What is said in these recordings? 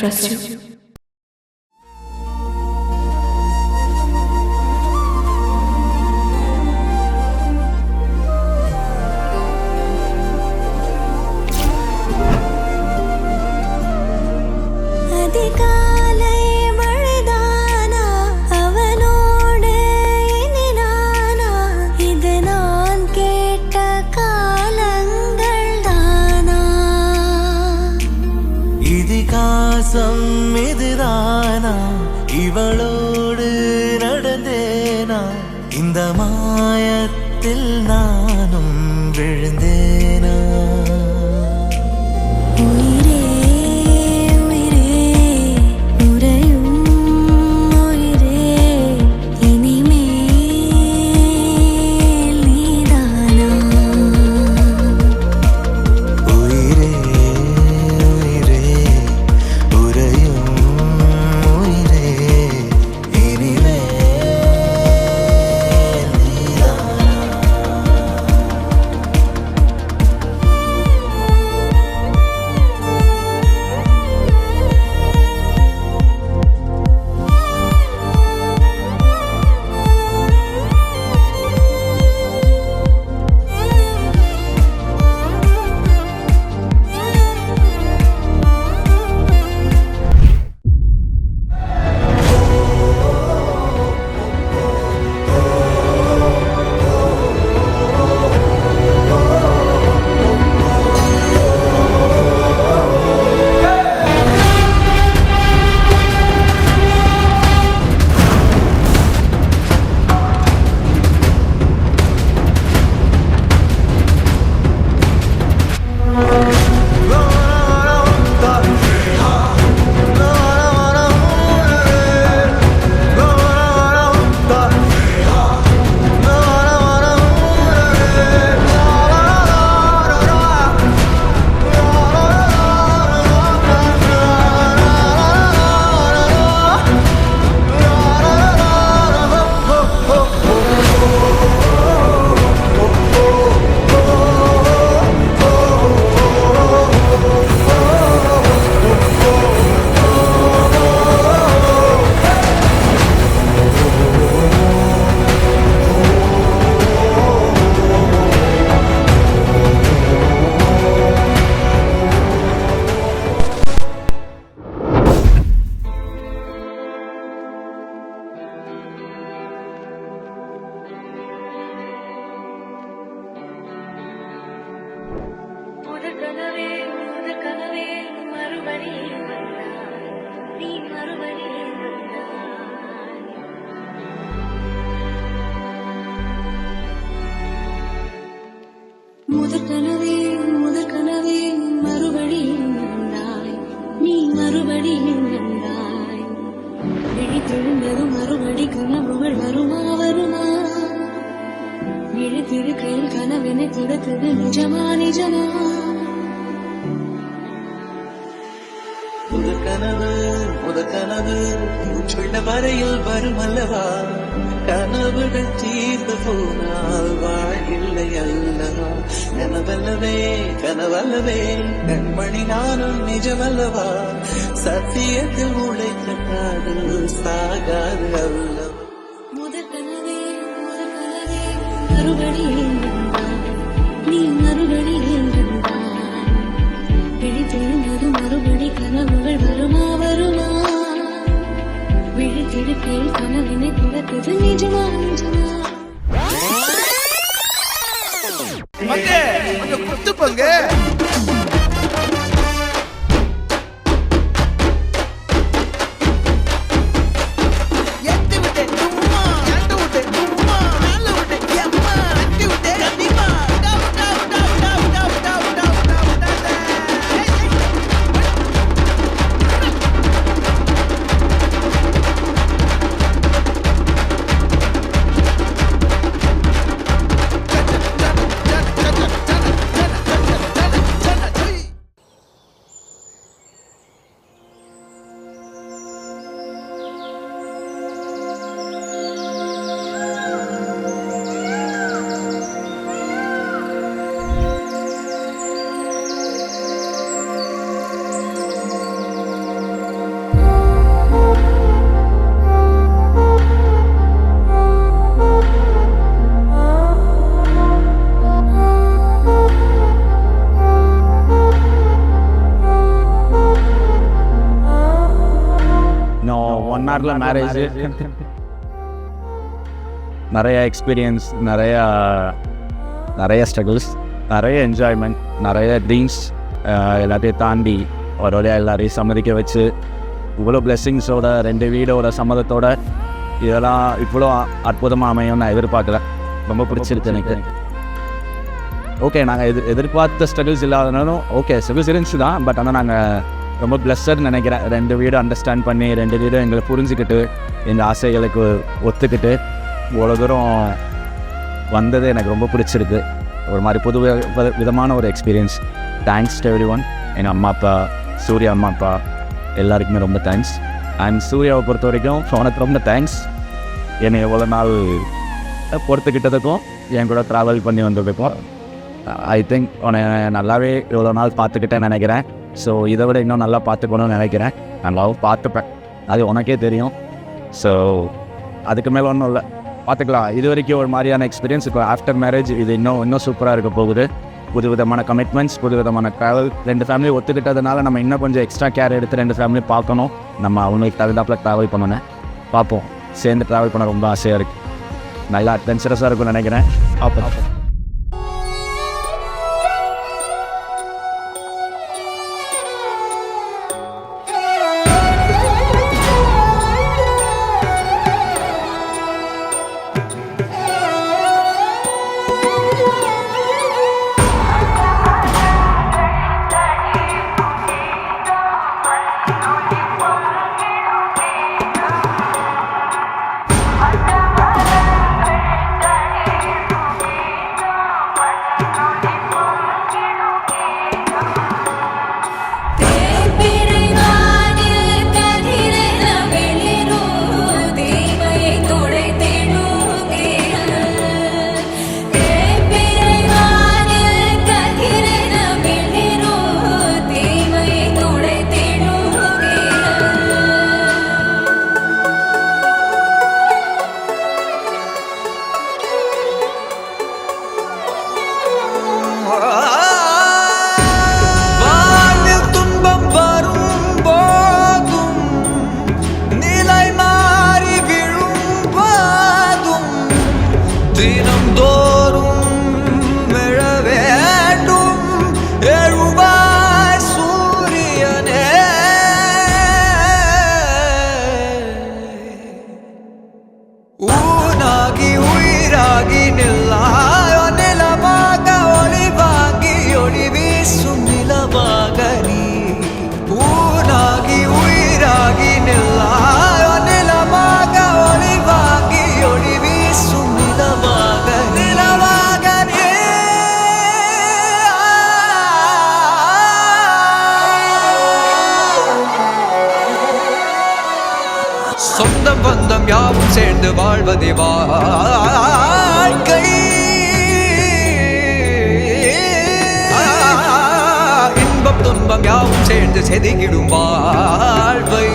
trust you. இதுதானா இவளோடு நடந்தேனா இந்த மாயத்தில் நானும் விழுந்தேனா முதற்கனவே மறுபடியும் வந்தாய் நீ மறுபடியும் வந்தாய் விழித்தெழுந்ததும் மறுபடி கனவுகள் வருமா விழித்திருக்கையில் கனவினை துரத்துது நிஜமா முதற்கனவு சொல்ல வரையில் வரும் அல்லவா கனவுகள் தீர்ந்து போனால் வாழ்கில்லை அல்லவா கனவல்லவே கண்மணி நானும் நிஜமல்லவா சத்தியத்தில் உழைத்த காதல் சாகாது அல்லவா முதற்கனவே மறுபடியும் நீ மறுபடியும் விழித்தெழுந்தது மறுபடி கனவுகள் வருமா விழித்திருக்கையில் கனவினை துரத்துது நிஜமா குத்துப்பங்க விட்டு ஹவரில் மேரேஜ். நிறைய எக்ஸ்பீரியன்ஸ், நிறைய ஸ்ட்ரகிள்ஸ், நிறைய என்ஜாய்மெண்ட், நிறைய ட்ரீம்ஸ் எல்லாத்தையும் தாண்டி ஒரு வழியாக எல்லாரையும் சம்மதிக்க வச்சு இவ்வளோ பிளெஸ்ஸிங்ஸோட 2 வீடோட சம்மதத்தோட இதெல்லாம் இவ்வளோ அற்புதமாக அமையும் நான் எதிர்பார்க்கல. ரொம்ப பிடிச்சிருக்கு எனக்கு. ஓகே, நாங்கள் எதிர்பார்த்த ஸ்ட்ரகிள்ஸ் இல்லாதனாலும் ஓகே ஸ்ட்ரகிள்ஸ் இருந்துச்சு தான். பட் ஆனால் நாங்கள் ரொம்ப பிளஸ்ஸர்னு நினைக்கிறேன். 2 வீடு அண்டர்ஸ்டாண்ட் பண்ணி 2 வீடு எங்களை புரிஞ்சுக்கிட்டு எங்கள் ஆசைகளுக்கு ஒத்துக்கிட்டு இவ்வளோ தூரம் வந்தது எனக்கு ரொம்ப பிடிச்சிருக்கு. ஒரு மாதிரி புது விதமான ஒரு experience. Thanks to every one. எங்கள் அம்மா அப்பா, சூர்யா அம்மா அப்பா எல்லாருக்குமே ரொம்ப தேங்க்ஸ். அண்ட் சூர்யாவை பொறுத்த வரைக்கும் உனக்கு ரொம்ப தேங்க்ஸ். என்னை எவ்வளோ நாள் பொறுத்துக்கிட்டதுக்கும் என் கூட ட்ராவல் பண்ணி வந்ததுக்கும் ஐ திங்க் உன்னை நல்லாவே இவ்வளோ நாள் பார்த்துக்கிட்டேன்னு நினைக்கிறேன். ஸோ இதை விட இன்னும் நல்லா பார்த்துக்கணும்னு நினைக்கிறேன். நல்லாவும் பார்த்துப்பேன், அது உனக்கே தெரியும். ஸோ அதுக்கு மேலே ஒன்றும் இல்லை, பார்த்துக்கலாம். இது வரைக்கும் ஒரு மாதிரியான எக்ஸ்பீரியன்ஸ். இப்போ ஆஃப்டர் மேரேஜ் இது இன்னும் சூப்பராக இருக்க போகுது. புது விதமான கமிட்மெண்ட்ஸ், புது விதமான ட்ராவல். 2 ஃபேமிலி ஒத்துக்கிட்டதுனால நம்ம இன்னும் கொஞ்சம் எக்ஸ்ட்ரா கேர் எடுத்து 2 ஃபேமிலி பார்க்கணும். நம்ம அவங்களுக்கு தகுந்தாப்பில் ட்ராவல் பண்ணணும். பார்ப்போம். சேர்ந்து ட்ராவல் பண்ண ரொம்ப ஆசையாக இருக்குது. நல்லா அட்வென்ச்சரஸாக இருக்கும்னு நினைக்கிறேன். பார்ப்போம். சொந்தம் பந்தம் யாவும் சேர்ந்து வாழ்வதே வாழ்க்கை. இன்பம் துன்பம் யாவும் சேர்ந்து செதுக்கிடும் வாழ்வை.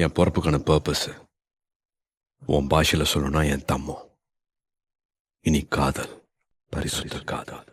என் பொறுப்புக்கான பர்பஸ் உன் பாஷையில் சொல்லணும்னா என் தம்மம். இனி காதல், பரிசுத்த காதல்.